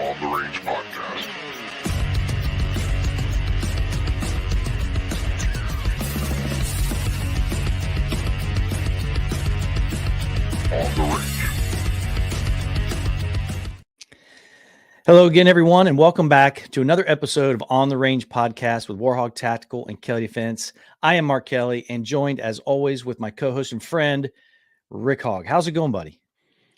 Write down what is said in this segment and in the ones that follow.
On the Range Podcast. On the Range. Hello again, everyone, and welcome back to another episode of On the Range Podcast with HOGG Tactical and Kelley Defense. I am Mark Kelley, and joined as always with my co-host and friend, Rick Hogg. How's it going, buddy?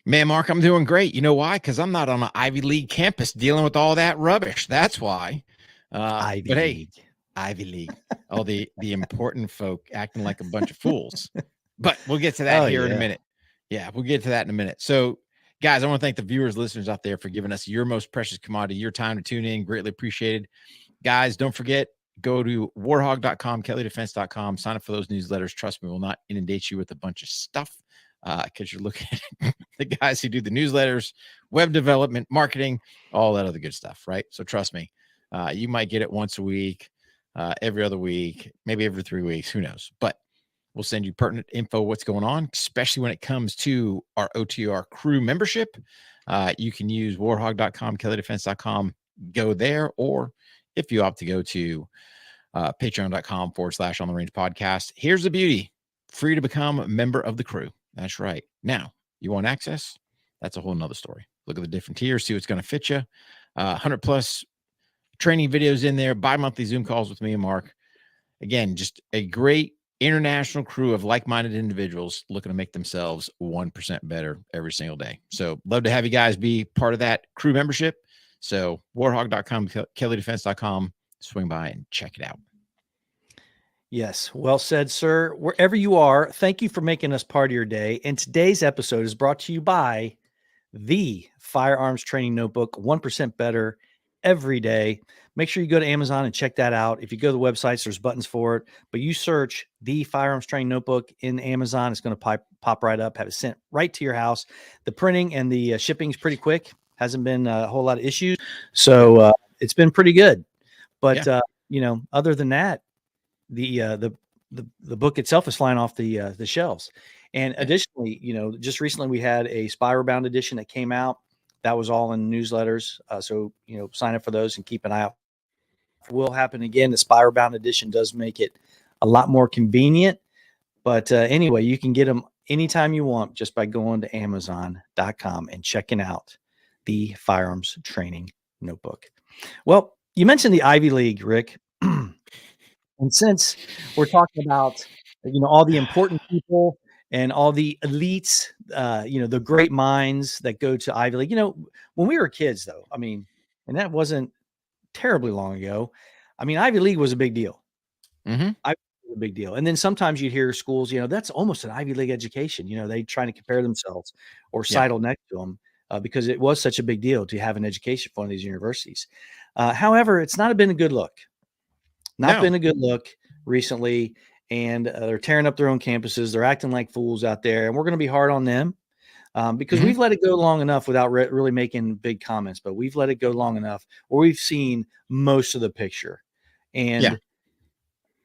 Man, Mark, I'm doing great. You know why? Because I'm not on an Ivy League campus dealing with all that rubbish. That's why. Ivy League. Ivy League. All the important folk acting like a bunch of fools. But we'll get to that in a minute. Yeah, we'll get to that in a minute. So, guys, I want to thank the viewers, listeners out there for giving us your most precious commodity, your time to tune in. Greatly appreciated. Guys, don't forget, go to warhog.com, kelleydefense.com. Sign up for those newsletters. Trust me, we'll not inundate you with a bunch of stuff. Because you're looking at the guys who do the newsletters, web development, marketing, all that other good stuff, right? So trust me, you might get it once a week, every other week, maybe every 3 weeks, who knows? But we'll send you pertinent info, what's going on, especially when it comes to our OTR crew membership. You can use warhog.com, kelleydefense.com, go there, or if you opt to go to patreon.com/on the range podcast. Here's the beauty: free to become a member of the crew. That's right. Now, you want access? That's a whole nother story. Look at the different tiers, see what's going to fit you. 100 plus training videos in there, bi-monthly Zoom calls with me and Mark. Again, just a great international crew of like-minded individuals looking to make themselves 1% better every single day. So love to have you guys be part of that crew membership. So warhog.com, kelleydefense.com, swing by and check it out. Yes, well said, sir. Wherever you are, thank you for making us part of your day. And today's episode is brought to you by the Firearms Training Notebook, 1% better every day. Make sure you go to Amazon and check that out. If you go to the websites, there's buttons for it. But you search the Firearms Training Notebook in Amazon, it's going to pop right up, have it sent right to your house. The printing and the shipping is pretty quick. Hasn't been a whole lot of issues. So it's been pretty good. But, other than that, the book itself is flying off the shelves. And additionally, just recently we had a Spyro bound edition that came out. That was all in newsletters. So sign up for those and keep an eye out. Will happen again. The Spyro bound edition does make it a lot more convenient. But anyway, you can get them anytime you want just by going to Amazon.com and checking out the Firearms Training Notebook. Well, you mentioned the Ivy League, Rick. And since we're talking about, all the important people and all the elites, the great minds that go to Ivy League, when we were kids, though, and that wasn't terribly long ago. Ivy League was a big deal. Mm-hmm. Ivy League was a big deal. And then sometimes you'd hear schools, that's almost an Ivy League education. They trying to compare themselves or sidle next to them because it was such a big deal to have an education for one of these universities. However, it's not been a good look. Been a good look recently, and they're tearing up their own campuses. They're acting like fools out there, and we're going to be hard on them because we've let it go long enough without really making big comments, but we've let it go long enough where we've seen most of the picture. And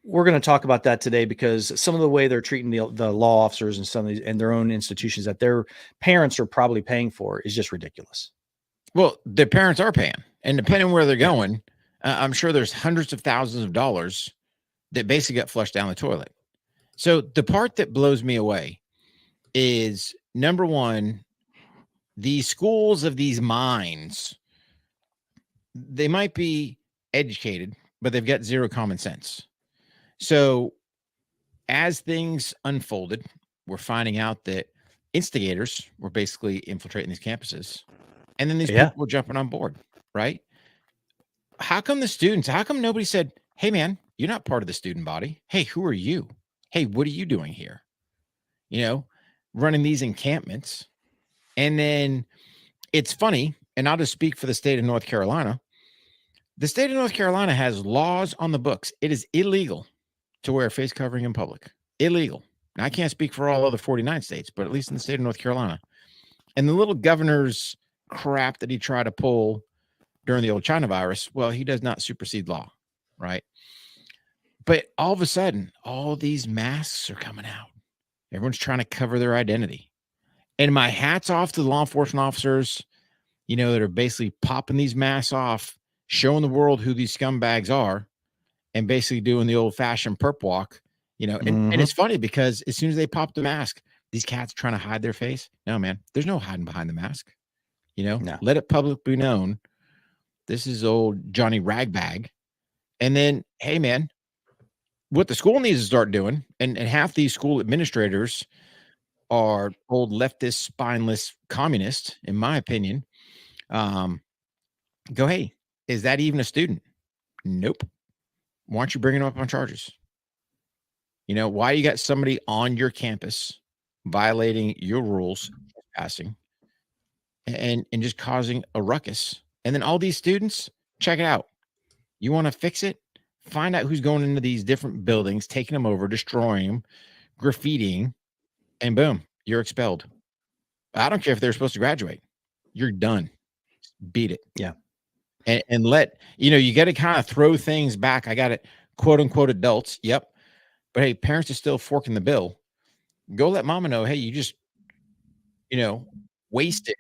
we're going to talk about that today because some of the way they're treating the law officers and some of these and their own institutions that their parents are probably paying for is just ridiculous. Well, their parents are paying, and depending on where they're going, I'm sure there's hundreds of thousands of dollars that basically got flushed down the toilet. So the part that blows me away is, number one, the schools of these minds, they might be educated, but they've got zero common sense. So as things unfolded, we're finding out that instigators were basically infiltrating these campuses, and then these people were jumping on board, right? How come nobody said, hey, man, you're not part of the student body. Hey, who are you? Hey, what are you doing here? Running these encampments. And then it's funny, and I'll just speak for the state of North Carolina. The state of North Carolina has laws on the books. It is illegal to wear a face covering in public. Illegal. Now, I can't speak for all other 49 states, but at least in the state of North Carolina. And the little governor's crap that he tried to pull during the old China virus, well, he does not supersede law, right? But all of a sudden, all these masks are coming out. Everyone's trying to cover their identity. And my hat's off to the law enforcement officers. that are basically popping these masks off, showing the world who these scumbags are, and basically doing the old fashioned perp walk, and it's funny because as soon as they pop the mask, these cats trying to hide their face. No, man, there's no hiding behind the mask. No. Let it publicly known. This is old Johnny Ragbag. And then, hey, man, what the school needs to start doing, and half these school administrators are old leftist, spineless communists, in my opinion. Go, hey, is that even a student? Nope. Why aren't you bringing them up on charges? Why you got somebody on your campus violating your rules, passing, and just causing a ruckus? And then all these students, check it out. You want to fix it? Find out who's going into these different buildings, taking them over, destroying them, graffitiing, and boom, you're expelled. I don't care if they're supposed to graduate. You're done. Beat it. Yeah. And let, you got to kind of throw things back. I got it, quote unquote, adults. Yep. But hey, parents are still forking the bill. Go let mama know, hey, you just, wasted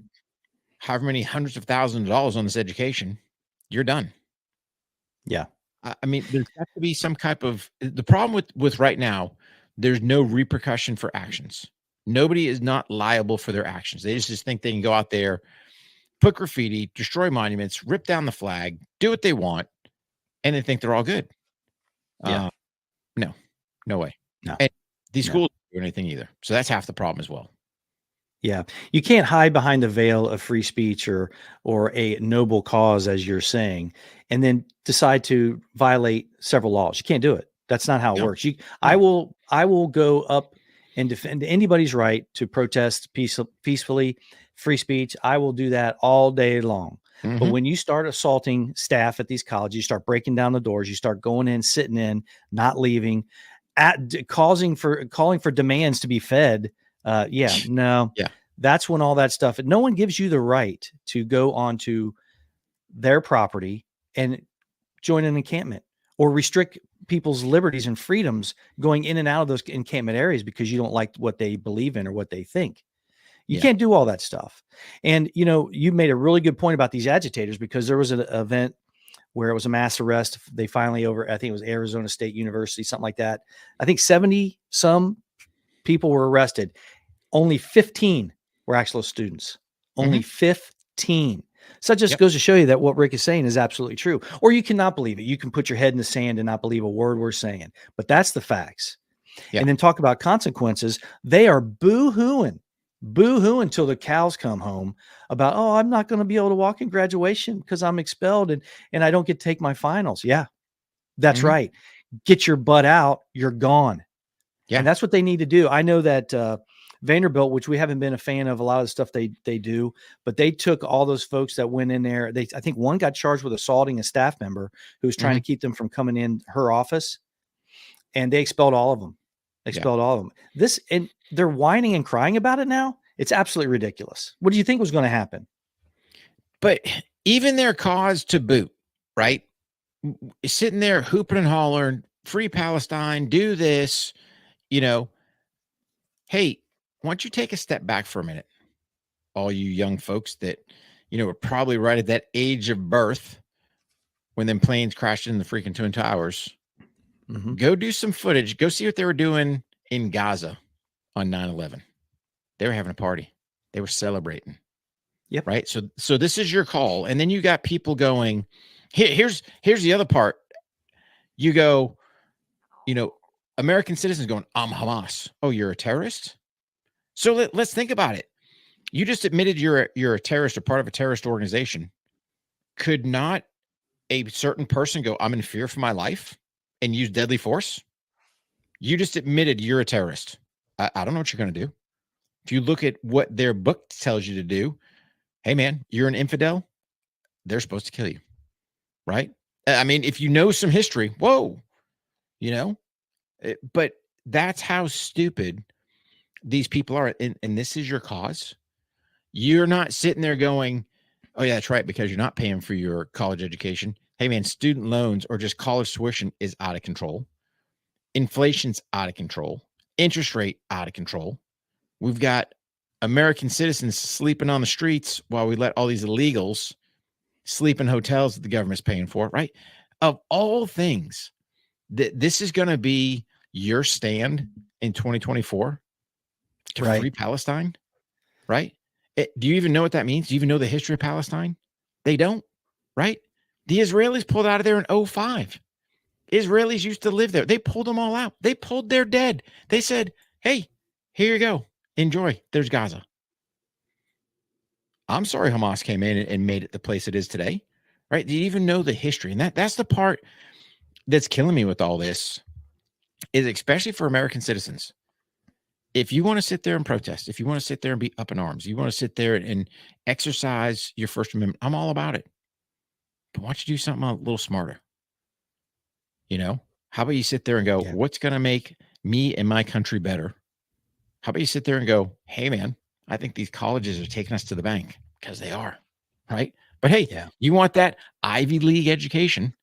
however many hundreds of thousands of dollars on this education. You're done. Yeah. I mean, there's got to be some type of, the problem with right now, there's no repercussion for actions. Nobody is not liable for their actions. They just think they can go out there, put graffiti, destroy monuments, rip down the flag, do what they want, and they think they're all good. Yeah. No way. No. And these schools don't do anything either. So that's half the problem as well. Yeah. You can't hide behind the veil of free speech or a noble cause, as you're saying, and then decide to violate several laws. You can't do it. That's not how it works. I will go up and defend anybody's right to protest peacefully, free speech. I will do that all day long. But when you start assaulting staff at these colleges, you start breaking down the doors, you start going in, sitting in, not leaving, calling for demands to be fed. That's when all that stuff, no one gives you the right to go onto their property and join an encampment or restrict people's liberties and freedoms going in and out of those encampment areas because you don't like what they believe in or what they think. You can't do all that stuff. And, you made a really good point about these agitators, because there was an event where it was a mass arrest. They finally I think it was Arizona State University, something like that. I think 70 some people were arrested. Only 15 were actual students. Only 15. So that just goes to show you that what Rick is saying is absolutely true. Or you cannot believe it. You can put your head in the sand and not believe a word we're saying. But that's the facts. Yeah. And then talk about consequences. They are boo-hooing till the cows come home about, oh, I'm not going to be able to walk in graduation because I'm expelled and I don't get to take my finals. Yeah, that's right. Get your butt out. You're gone. Yeah. And that's what they need to do. I know that Vanderbilt, which we haven't been a fan of a lot of the stuff they do, but they took all those folks that went in there. I think one got charged with assaulting a staff member who was trying to keep them from coming in her office, and they expelled all of them. All of them. And they're whining and crying about it now. It's absolutely ridiculous. What do you think was going to happen? But even their cause to boot, right? Sitting there hooping and hollering, free Palestine, do this, hey, why don't you take a step back for a minute? All you young folks that, were probably right at that age of birth when them planes crashed in the freaking Twin Towers. Go do some footage. Go see what they were doing in Gaza on 9/11. They were having a party. They were celebrating. Yep. Right. So this is your call. And then you got people going, here's the other part. You go, American citizens going, I'm Hamas. Oh, you're a terrorist? So let's think about it. You just admitted you're a terrorist or part of a terrorist organization. Could not a certain person go, I'm in fear for my life and use deadly force? You just admitted you're a terrorist. I don't know what you're going to do. If you look at what their book tells you to do, hey, man, you're an infidel. They're supposed to kill you. Right? I mean, if you know some history, whoa, but that's how stupid these people are. And this is your cause. You're not sitting there going, oh, yeah, that's right, because you're not paying for your college education. Hey, man, student loans or just college tuition is out of control. Inflation's out of control. Interest rate out of control. We've got American citizens sleeping on the streets while we let all these illegals sleep in hotels that the government's paying for, right? Of all things, this is going to be your stand in 2024 to Right. free Palestine, right? Do you even know what that means? Do you even know the history of Palestine? They don't, right? The Israelis pulled out of there in 2005. Israelis used to live there. They pulled them all out. They pulled their dead. They said, hey, here you go. Enjoy. There's Gaza. I'm sorry Hamas came in and made it the place it is today, right? Do you even know the history? And that's the part that's killing me with all this, is especially for American citizens. If you want to sit there and protest, if you want to sit there and be up in arms, you want to sit there and exercise your First Amendment, I'm all about it. But why don't you do something a little smarter? You know, how about you sit there and go, what's going to make me and my country better? How about you sit there and go, hey, man, I think these colleges are taking us to the bank, because they are, right? But hey, you want that Ivy League education,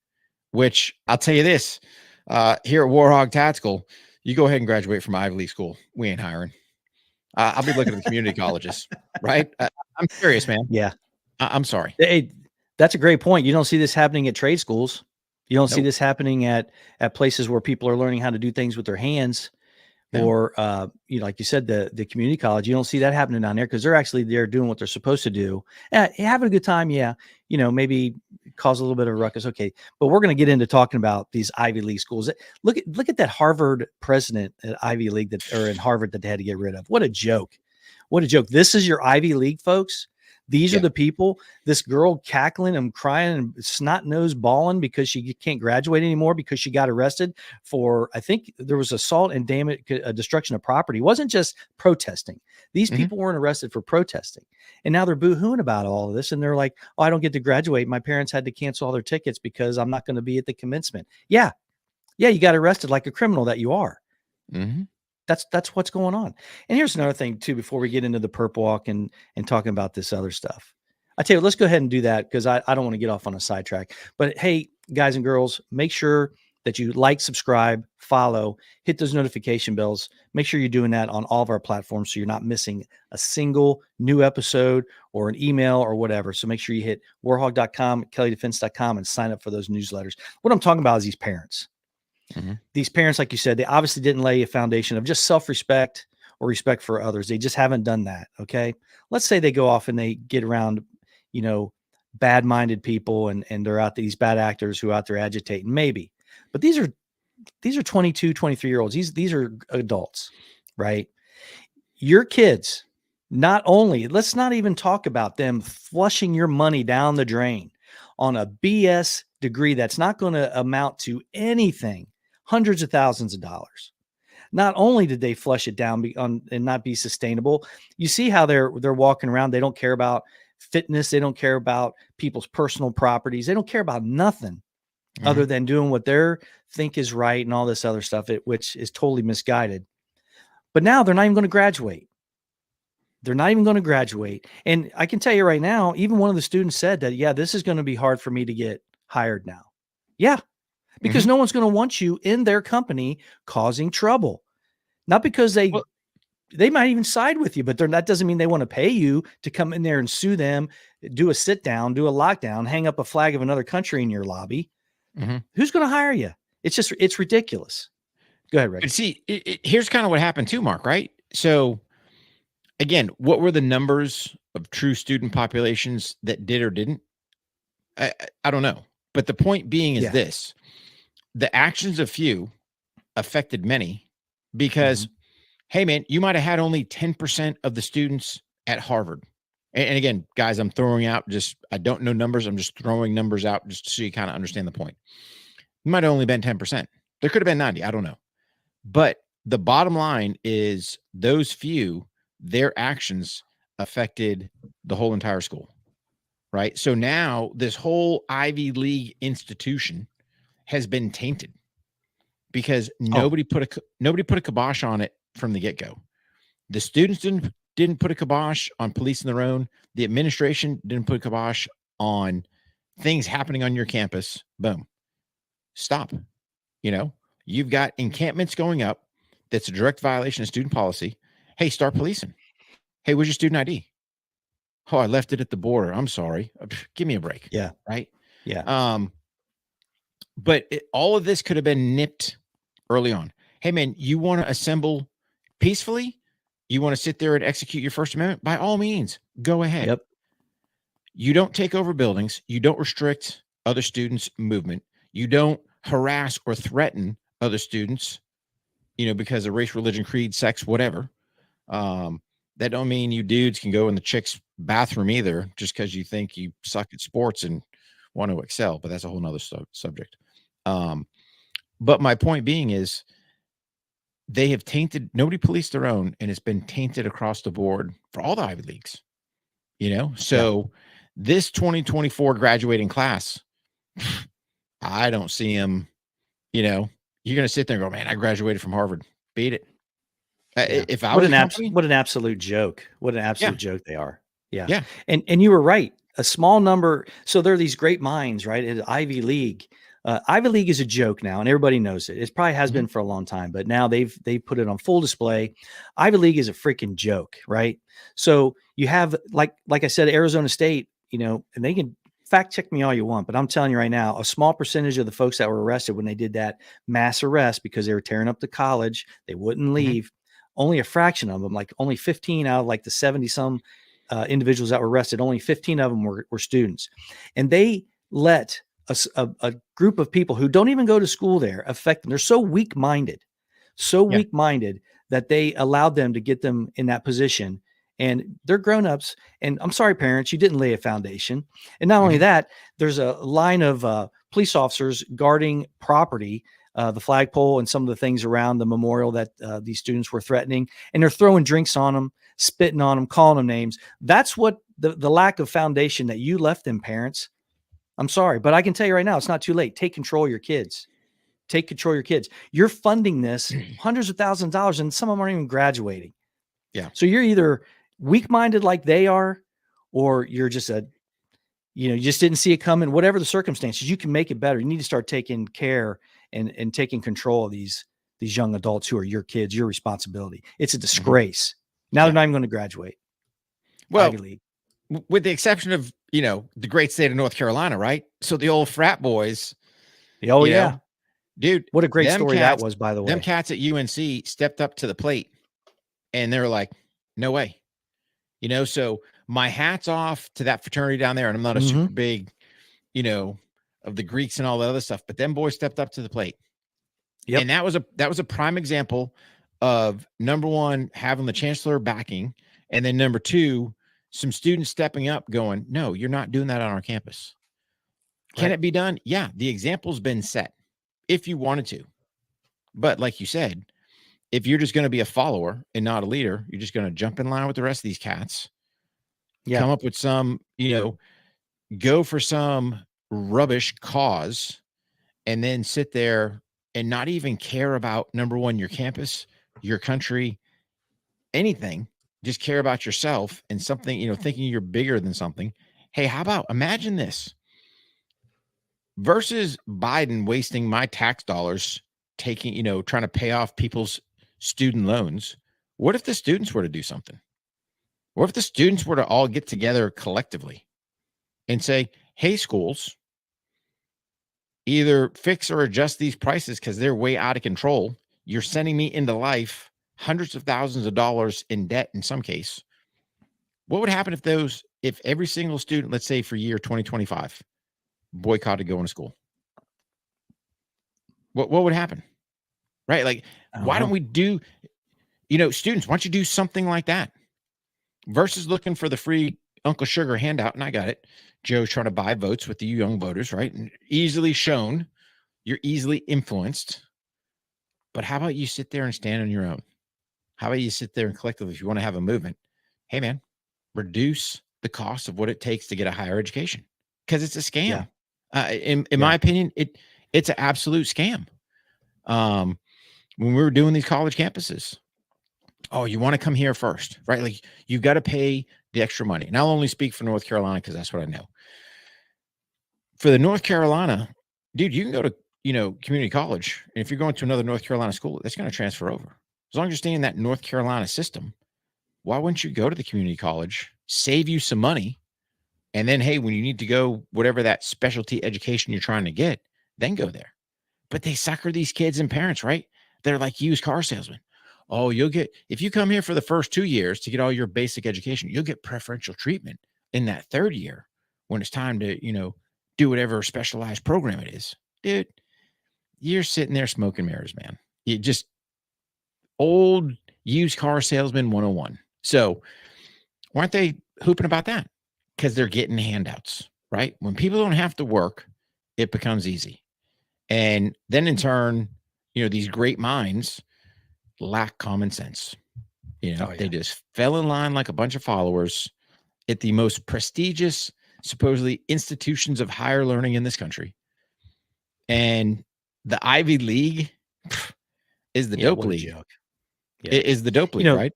which I'll tell you this, here at Warhog Tactical, you go ahead and graduate from Ivy League school. We ain't hiring. I'll be looking at the community colleges, right? I'm serious, man. Yeah. I'm sorry. Hey, that's a great point. You don't see this happening at trade schools. You don't see this happening at places where people are learning how to do things with their hands, or like you said, the community college. You don't see that happening down there, because they're actually there doing what they're supposed to do. Having a good time, maybe cause a little bit of a ruckus. Okay, but we're going to get into talking about these Ivy League schools. Look at that Harvard president at Ivy League or in Harvard that they had to get rid of. What a joke! What a joke! This is your Ivy League, folks. These are the people, this girl cackling and crying and snot nose bawling because she can't graduate anymore because she got arrested for, I think there was assault and damage, destruction of property. It wasn't just protesting. These people weren't arrested for protesting. And now they're boo-hooing about all of this. And they're like, oh, I don't get to graduate. My parents had to cancel all their tickets because I'm not going to be at the commencement. Yeah. You got arrested like a criminal that you are. That's what's going on. And here's another thing too, before we get into the perp walk and talking about this other stuff. I tell you, let's go ahead and do that, because I don't want to get off on a sidetrack. But hey, guys and girls, make sure that you like, subscribe, follow, hit those notification bells. Make sure you're doing that on all of our platforms so you're not missing a single new episode or an email or whatever. So make sure you hit warhog.com, kelleydefense.com, and sign up for those newsletters. What I'm talking about is these parents. These parents, like you said, they obviously didn't lay a foundation of just self-respect or respect for others. They just haven't done that. Okay. Let's say they go off and they get around, bad-minded people and they're out there, these bad actors who are out there agitating, maybe. But these are 22, 23-year-olds. These are adults, right? Your kids, let's not even talk about them flushing your money down the drain on a BS degree that's not going to amount to anything, hundreds of thousands of dollars. Not only did they flush it down and not be sustainable, you see how they're walking around. They don't care about fitness. They don't care about people's personal properties. They don't care about nothing other than doing what they think is right and all this other stuff, which is totally misguided. But now they're not even going to graduate. They're not even going to graduate. And I can tell you right now, even one of the students said that, this is going to be hard for me to get hired now. Yeah. Because no one's going to want you in their company causing trouble. Not because they might even side with you, but that doesn't mean they want to pay you to come in there and sue them, do a sit down, do a lockdown, hang up a flag of another country in your lobby. Who's going to hire you? It's ridiculous. Go ahead, Rick. But see, here's kind of what happened too, Mark, right? So again, what were the numbers of true student populations that did or didn't? I don't know. But the point being is this: the actions of few affected many, because, hey, man, you might have had only 10% of the students at Harvard. And again, guys, I'm throwing out I don't know numbers. I'm just throwing numbers out just so you kind of understand the point. It might have only been 10%. There could have been 90. I don't know. But the bottom line is those few, their actions affected the whole entire school. Right. So now this whole Ivy League institution has been tainted because nobody put a kibosh on it from the get-go. The students didn't put a kibosh on policing their own. The administration didn't put a kibosh on things happening on your campus. Boom. Stop. You've got encampments going up. That's a direct violation of student policy. Hey, start policing. Hey, where's your student ID? Oh, I left it at the border. I'm sorry. Give me a break. Yeah. Right. Yeah. But all of this could have been nipped early on. Hey, man, you want to assemble peacefully? You want to sit there and execute your First Amendment? By all means, go ahead. Yep. You don't take over buildings. You don't restrict other students' movement. You don't harass or threaten other students, because of race, religion, creed, sex, whatever. That don't mean you dudes can go in the chick's bathroom either, just because you think you suck at sports and want to excel. But that's a whole nother subject. But my point being is they have tainted, nobody policed their own, and it's been tainted across the board for all the Ivy Leagues, So this 2024 graduating class, I don't see him, you're going to sit there and go, man, I graduated from Harvard. Beat it. If I was what an absolute joke. What an absolute joke they are. Yeah. Yeah. And you were right. A small number. So there are these great minds, right? At Ivy League. Ivy League is a joke now, and everybody knows it. It probably has been for a long time, but now they've put it on full display. Ivy League is a freaking joke, right? So you have, like I said, Arizona State, and they can fact check me all you want, but I'm telling you right now, a small percentage of the folks that were arrested when they did that mass arrest because they were tearing up the college, they wouldn't leave. Only a fraction of them, like only 15 out of like the 70 some individuals that were arrested, only 15 of them were students. And they let a group of people who don't even go to school there affect them. They're so weak-minded that they allowed them to get them in that position. And they're grown-ups. And I'm sorry, parents, you didn't lay a foundation. And not only that, there's a line of police officers guarding property, the flagpole and some of the things around the memorial that these students were threatening. And they're throwing drinks on them, spitting on them, calling them names. That's what the lack of foundation that you left them, parents. I'm sorry, but I can tell you right now, it's not too late. Take control of your kids. Take control of your kids. You're funding this hundreds of thousands of dollars, and some of them aren't even graduating. Yeah. So you're either weak-minded like they are, or you're just you just didn't see it coming. Whatever the circumstances, you can make it better. You need to start taking care and taking control of these young adults who are your kids, your responsibility. It's a disgrace. Now they're not even going to graduate. Well, Ivy League. With the exception of, the great state of North Carolina, right? So the old frat boys. Oh, yeah. Dude. What a great story that was, by the way. Them cats at UNC stepped up to the plate and they were like, no way. So my hat's off to that fraternity down there. And I'm not a super big, of the Greeks and all that other stuff, but them boys stepped up to the plate. Yep. And that was a prime example of, number one, having the chancellor backing. And then number two, some students stepping up going, no, you're not doing that on our campus. Can it be done? Yeah. The example's been set if you wanted to. But like you said, if you're just going to be a follower and not a leader, you're just going to jump in line with the rest of these cats. Yeah. Come up with some, go for some rubbish cause and then sit there and not even care about, number one, your campus, your country, anything. Just care about yourself and something, thinking you're bigger than something. Hey, how about, imagine this versus Biden wasting my tax dollars, taking, trying to pay off people's student loans. What if the students were to do something? What if the students were to all get together collectively and say, hey, schools, either fix or adjust these prices because they're way out of control. You're sending me into life hundreds of thousands of dollars in debt in some case. What would happen if every single student, let's say for year 2025, boycotted going to school? What would happen? Right? Like, why don't we do, students, why don't you do something like that versus looking for the free Uncle Sugar handout? And I got it. Joe's trying to buy votes with the young voters, right? And easily shown, you're easily influenced. But how about you sit there and stand on your own? How about you sit there and collectively, if you want to have a movement, hey man, reduce the cost of what it takes to get a higher education, because it's a scam. Yeah. In my opinion, it's an absolute scam. When we were doing these college campuses, oh, you want to come here first, right? Like you got to pay the extra money. And I'll only speak for North Carolina because that's what I know. For the North Carolina, dude, you can go to, community college. And if you're going to another North Carolina school, that's going to transfer over. As long as you're staying in that North Carolina system, why wouldn't you go to the community college, save you some money, and then, hey, when you need to go, whatever that specialty education you're trying to get, then go there. But they sucker these kids and parents, right? They're like used car salesmen. Oh, if you come here for the first 2 years to get all your basic education, you'll get preferential treatment in that third year when it's time to, do whatever specialized program it is. Dude, you're sitting there smoking mirrors, man. You just old used car salesman 101. So why aren't they hooping about that? Because they're getting handouts, right? When people don't have to work, it becomes easy. And then in turn, these great minds lack common sense. They just fell in line like a bunch of followers at the most prestigious, supposedly institutions of higher learning in this country. And the Ivy League is the dope league. It is the dope league, right?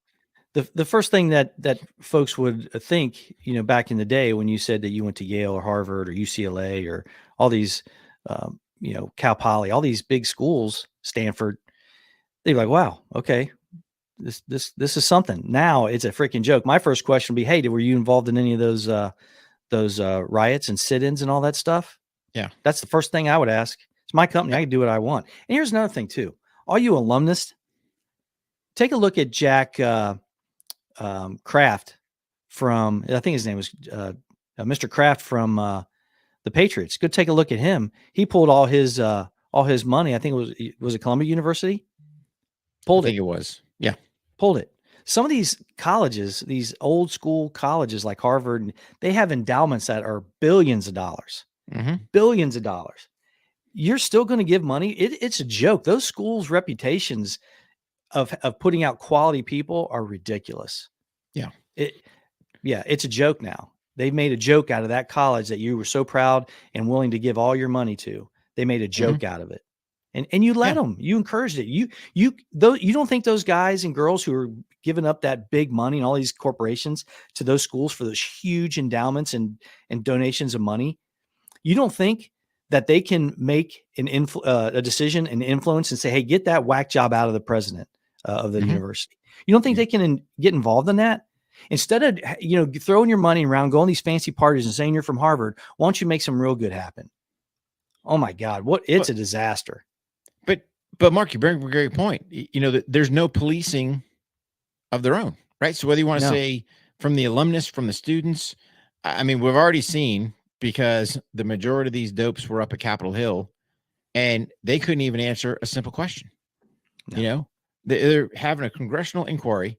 The first thing that folks would think, back in the day when you said that you went to Yale or Harvard or UCLA or all these, Cal Poly, all these big schools, Stanford, they'd be like, wow, okay, this is something. Now it's a freaking joke. My first question would be, hey, were you involved in any of those riots and sit-ins and all that stuff? Yeah. That's the first thing I would ask. It's my company. I can do what I want. And here's another thing too. All you alumnus, take a look at Jack Kraft from, I think his name was Mr. Kraft from the Patriots. Go take a look at him. He pulled all his money. I think it was it Columbia University? I think it was. Yeah. Pulled it. Some of these colleges, these old school colleges like Harvard, they have endowments that are billions of dollars. Mm-hmm. Billions of dollars. You're still going to give money. It's a joke. Those schools' reputations of putting out quality people are ridiculous. Yeah. It's a joke now. They've made a joke out of that college that you were so proud and willing to give all your money to. They made a joke out of it. And you let them, you encouraged it. You don't think those guys and girls who are giving up that big money and all these corporations to those schools for those huge endowments and donations of money, you don't think that they can make a decision and influence and say, hey, get that whack job out of the president of the university. You don't think they can get involved in that? Instead of, throwing your money around, going to these fancy parties and saying you're from Harvard, why don't you make some real good happen? Oh my God. It's a disaster. But Mark, you bring up a great point. There's no policing of their own, right? So whether you want to say from the alumnus, from the students, I mean, we've already seen, because the majority of these dopes were up at Capitol Hill and they couldn't even answer a simple question. No. They're having a congressional inquiry.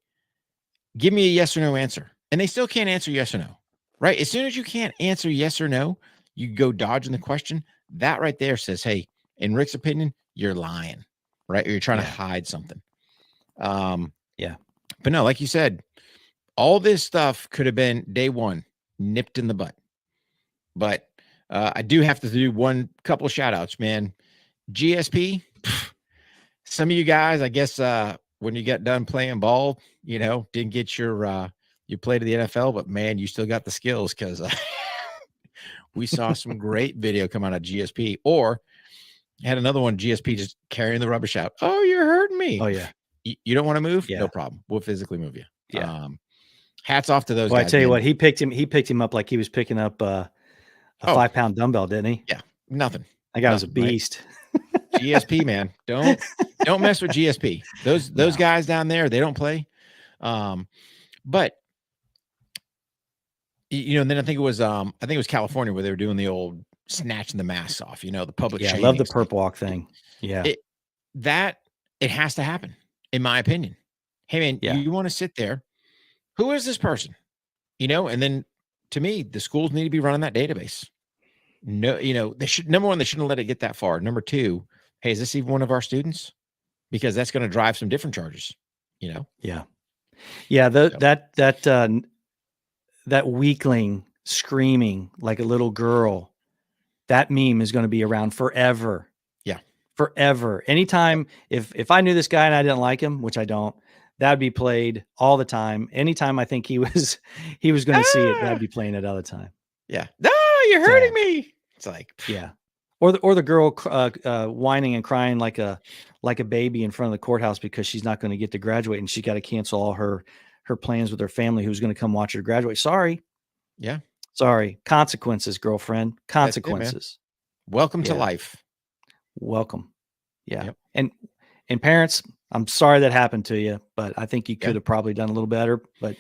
Give me a yes or no answer. And they still can't answer yes or no, right? As soon as you can't answer yes or no, you go dodging the question. That right there says, hey, in Rick's opinion, you're lying, right? Or you're trying to hide something. But no, like you said, all this stuff could have been day one nipped in the butt. But I do have to do couple of shout outs, man. GSP, some of you guys, I guess, when you get done playing ball, didn't get you played to the NFL, but man, you still got the skills, because we saw some great video come out of GSP, or had another one, GSP just carrying the rubbish out. Oh, you're hurting me. Oh yeah. You don't want to move? Yeah. No problem. We'll physically move you. Yeah. Hats off to those guys. I tell you man. what, he picked him up like he was picking up a 5-pound dumbbell, didn't he? Yeah. Nothing. That guy was a beast. Right? GSP, man. Don't mess with GSP. Those guys down there, they don't play. But and then I think it was California where they were doing the old snatching the masks off, the public. Yeah, I love the perp walk thing. Yeah. It has to happen, in my opinion. Hey man, you want to sit there. Who is this person? And then to me, the schools need to be running that database. No, they should, number one, they shouldn't let it get that far. Number two, hey, is this even one of our students? Because that's going to drive some different charges, Yeah. Yeah. That weakling screaming like a little girl, that meme is going to be around forever. Yeah. Forever. Anytime, if I knew this guy and I didn't like him, which I don't, that would be played all the time. Anytime I think he was going to see it, that'd be playing it all the time. Yeah. No, you're hurting me. It's like, yeah. Or the girl whining and crying like a baby in front of the courthouse because she's not going to get to graduate and she's got to cancel all her her plans with her family who's going to come watch her graduate. Sorry. Yeah. Sorry. Consequences, girlfriend. That's it, man. Consequences. Welcome to Yeah. life. Welcome. Yeah. Yep. And parents, I'm sorry that happened to you, but I think you Yeah. could have probably done a little better, but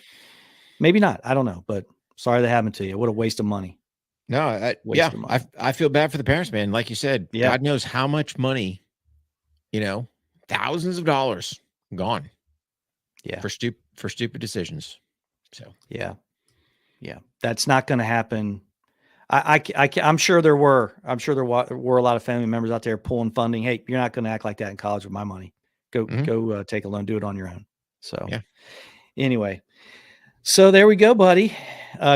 maybe not. I don't know, but sorry that happened to you. What a waste of money. No, Waste of money. I feel bad for the parents, man. Like you said, Yeah. God knows how much money, thousands of dollars gone. Yeah. For stupid decisions. So Yeah. That's not going to happen. I'm sure there were a lot of family members out there pulling funding. Hey, you're not going to act like that in college with my money. Go take a loan, do it on your own. So yeah. Anyway, so there we go, buddy.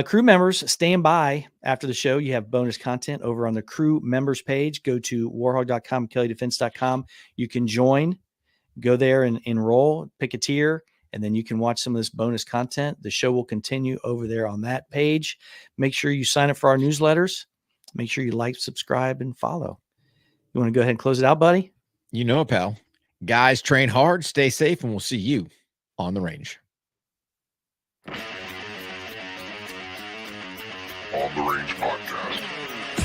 Crew members, stand by after the show. You have bonus content over on the crew members page. Go to warhog.com, KelleyDefense.com. You can join, go there and enroll, pick a tier, and then you can watch some of this bonus content. The show will continue over there on that page. Make sure you sign up for our newsletters. Make sure you like, subscribe, and follow. You want to go ahead and close it out, buddy? You know, pal. Guys, train hard, stay safe, and we'll see you on the range. On the Range Podcast.